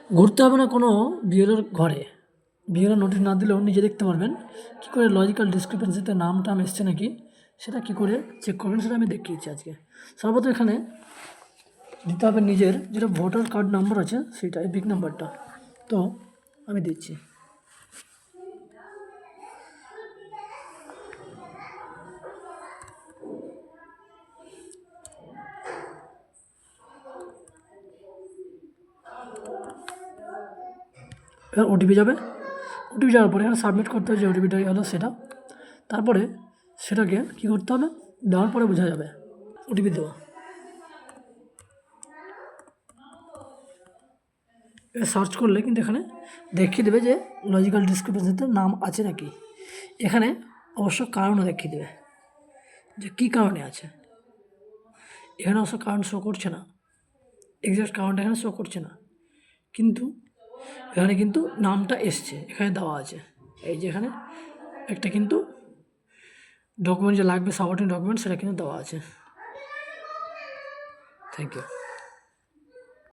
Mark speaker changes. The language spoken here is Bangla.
Speaker 1: ঘুরতে হবে না কোনো বিএলওর ঘরে, বিএলও নোটিশ না দিলেও নিজে দেখতে পারবেন কী করে লজিক্যাল ডিসক্রিপেন্সিতে নাম টাম এসছে নাকি, সেটা কী করে চেক করবেন সেটা আমি দেখিয়েছি আজকে। সর্বপ্রথম এখানে দিতে হবে নিজের যেটা ভোটার কার্ড নাম্বার আছে সেটা, এই বিগ নাম্বারটা। তো আমি দিচ্ছি। এবার ওটিপি যাবে, ওটিপি যাওয়ার পরে এখানে সাবমিট করতে হবে যে ওটিপিটা হলো সেটা। তারপরে সেটাকে কী করতে হবে, দেওয়ার পরে বোঝা যাবে ওটিপি দেওয়া। এবার সার্চ করলে কিন্তু এখানে দেখিয়ে দেবে যে লজিক্যাল ডিসক্রিপেন্সিতে নাম আছে নাকি। এখানে অবশ্য কারণও দেখিয়ে দেবে যে কী কারণে আছে। এখানে অবশ্য কারণ শো করছে না, এক্সাক্ট কারণটা এখানে শো করছে না, কিন্তু এখানে কিন্তু নামটা এসছে, এখানে দেওয়া আছে। এই যে এখানে একটা কিন্তু ডকুমেন্ট যে লাগবে, সাপোর্টিং ডকুমেন্ট, সেটা কিন্তু দেওয়া আছে। Thank you.